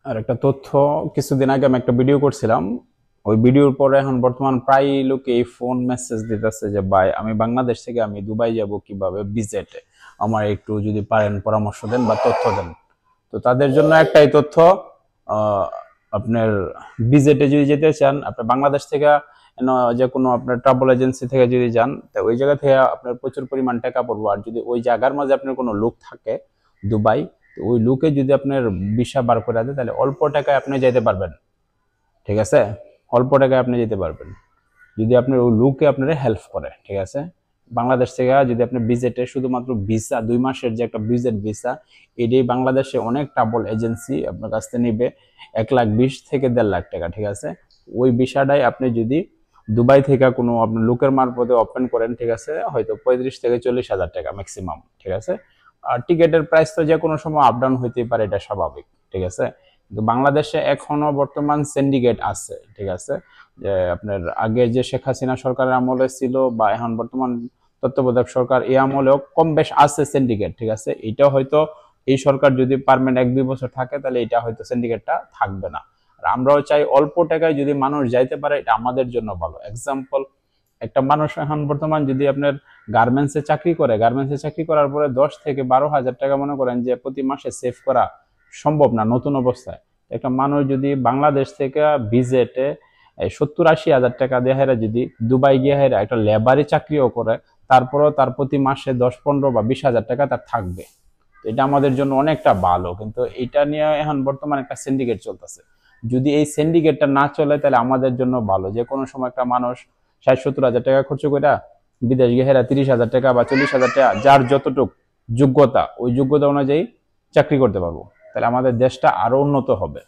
আর একটা তথ্য, কিছুদিন আগে আমি একটা ভিডিও করছিলাম। ওই ভিডিওর পরে এখন বর্তমান প্রায় লোকে এই ফোন মেসেজ দিতেছে যে ভাই আমি বাংলাদেশ থেকে আমি দুবাই যাব কিভাবে ভিজিটে, আমার একটু যদি পারেন পরামর্শ দেন বা তথ্য দেন। তো তাদের জন্য একটাই তথ্য, আহ, আপনার ভিজিটে যদি যেতে চান আপনি বাংলাদেশ থেকে যে কোনো আপনার ট্রাভেল এজেন্সি থেকে যদি যান, তো ওই জায়গা থেকে আপনার প্রচুর পরিমাণ টাকা পড়বো। আর যদি ওই জায়গার মাঝে আপনার কোনো লোক থাকে দুবাই, তো ওই লোকে যদি আপনার ভিসা বার করে দেয় তাহলে অল্প টাকায় আপনি যেতে পারবেন। ঠিক আছে, অল্প টাকায় আপনি যেতে পারবেন যদি আপনার ওই লোকে আপনার হেল্প করে। ঠিক আছে, বাংলাদেশ থেকে যদি আপনি ভিজিটে শুধুমাত্র ভিসা 2 মাসের যে একটা ভিজিট ভিসা, এটাই বাংলাদেশে অনেক ট্রাভেল এজেন্সি আপনার কাছ থেকে নিবে 1,20,000 থেকে 1.5 লাখ টাকা। ঠিক আছে, ওই ভিসাটাই আপনি যদি দুবাই থেকে কোনো আপনার লোকের মারফতে ওপেন করেন, ঠিক আছে, হয়তো 35 থেকে 40 হাজার টাকা ম্যাক্সিমাম। ঠিক আছে, আর টিকেটের প্রাইস তো যে কোনো সময় আপ ডাউন হইতেই পারে, এটা স্বাভাবিক। ঠিক আছে, কিন্তু বাংলাদেশে এখনো বর্তমান সিন্ডিকেট আছে। ঠিক আছে, যে আপনার আগে যে শেখ হাসিনা সরকারের আমলে ছিল বা এখন বর্তমান তত্ত্বাবধায়ক সরকার এই আমলেও কম বেশ আছে সিন্ডিকেট। ঠিক আছে, এটা হয়তো এই সরকার যদি পারমানেন্ট 1-2 বছর থাকে তাহলে এটা হয়তো সিন্ডিকেটটা থাকবে না। আর আমরাও চাই অল্প টাকায় যদি মানুষ যাইতে পারে এটা আমাদের জন্য ভালো। এক্সাম্পল, একটা মানুষ এখন বর্তমান যদি আপনার গার্মেন্টসে চাকরি করে, গার্মেন্টসে চাকরি করার পরে 10 থেকে 12 হাজার টাকা মনে করেন যে প্রতি মাসে সেভ করা সম্ভব না নতুন অবস্থায়। একটা মানুষ যদি বাংলাদেশ থেকে ভিজিটে 70-80 হাজার টাকা দিয়ে হেরা যদি দুবাই গিয়ে হেরা একটা লেবারি চাকরিও করে, তারপরেও তার প্রতি মাসে 10, 15 বা 20 হাজার টাকা তার থাকবে। এটা আমাদের জন্য অনেকটা ভালো। কিন্তু এটা নিয়ে এখন বর্তমানে একটা সিন্ডিকেট চলতেছে। যদি এই সিন্ডিকেটটা না চলে তাহলে আমাদের জন্য ভালো। যে কোনো সময় একটা মানুষ 60-70 হাজার টাকা খরচ করে বিদেশ গিয়ে হেরা 30 হাজার টাকা বা 40 হাজার টাকা, যার যতটুক যোগ্যতা ওই যোগ্যতা অনুযায়ী চাকরি করতে পারবো, তাহলে আমাদের দেশটা আরো উন্নত হবে।